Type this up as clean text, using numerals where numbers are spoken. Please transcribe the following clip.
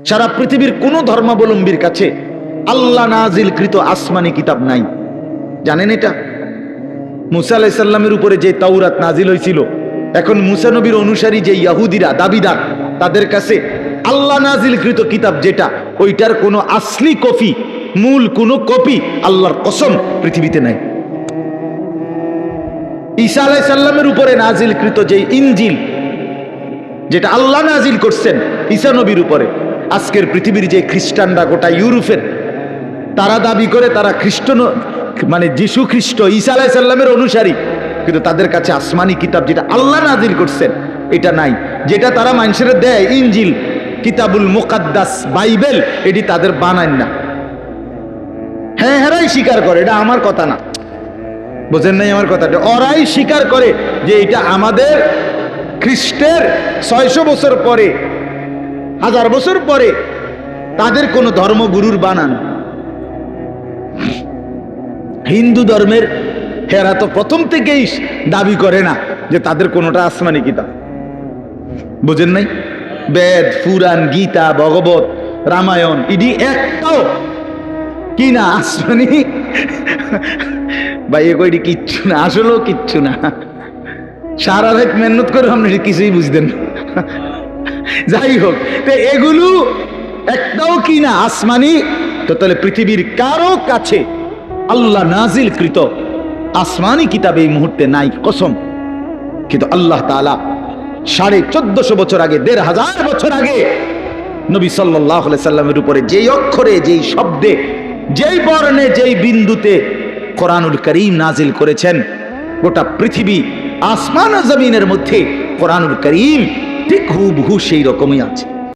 সারা পৃথিবীর কোন ধর্মাবলম্বীর কাছে আল্লাহ নাজিলকৃত আসমানি কিতাব নাই। জানেন এটা? মুসা আলাইহিস সালামের উপরে যে তাওরাত নাজিল হয়েছিল, এখন মুসা নবীর অনুসারী যে ইহুদিরা দাবিদার, তাদের কাছে আল্লাহ নাজিলকৃত কিতাব যেটা, ওইটার কোনো আসলি কপি, মূল কোনো কপি আল্লাহর কসম পৃথিবীতে নাই। ঈসা আলাইহিস সালামের উপরে নাজিলকৃত যে ইনজিল, যেটা আল্লাহ নাজিল করছেন ঈসা নবীর উপরে, আজকের পৃথিবীর যে খ্রিস্টানরা, গোটা ইউরোপের, তারা দাবি করে তারা খ্রিস্ট, মানে যিশু খ্রিস্ট ঈসা আলাইহিস সালামের অনুসারী, কিন্তু তাদের কাছে আসমানি কিতাব যেটা আল্লাহ নাজিল করছেন এটা নাই। যেটা তারা মানুষের দেয় ইনজিল, কিতাবুল মুকাদ্দাস, বাইবেল, এটি তাদের বানায় না। হ্যাঁ, হেরাই স্বীকার করে, এটা আমার কথা না, বোঝেন নাই আমার কথাটা। ওরাই স্বীকার করে যে এটা আমাদের খ্রিস্টের 600 বছর পরে, 1000 বছর পরে তাদের কোন ধর্মগুরুর বানান। হিন্দু ধর্মের হেরা তো প্রথম থেকেই দাবি করে না যে তাদের কোনটা আসমানি কিতাব, বোঝেন নাই? বেদ, পুরাণ, গীতা, ভগবত, রামায়ণ, ইডি একটাও কি না আসমানি। ভাই এ কইটি কিচ্ছু না, আসলেও কিচ্ছু না। সারা রাত মেহনত করে আপনি কিছুই বুঝতেন না। যাই হোক, তো এগুলো একটাও কি না আসমানি। তো তাহলে পৃথিবীর কারো কাছে আল্লাহ নাজিলকৃত আসমানি কিতাব এই মুহূর্তে নাই, কসম। কিন্তু আল্লাহ তাআলা 1450 বছর আগে, 1500 বছর আগে নবী সাল্লাল্লাহু আলাইহি সাল্লামের উপরে যেই অক্ষরে, যেই শব্দে, যেই বর্ণে, যেই বিন্দুতে কোরআনুল কারীম নাজিল করেছেন, গোটা পৃথিবী আসমান ও জমিনের মধ্যে কোরআনুল কারীম ঠিক হুবহু সেই রকমই আছে।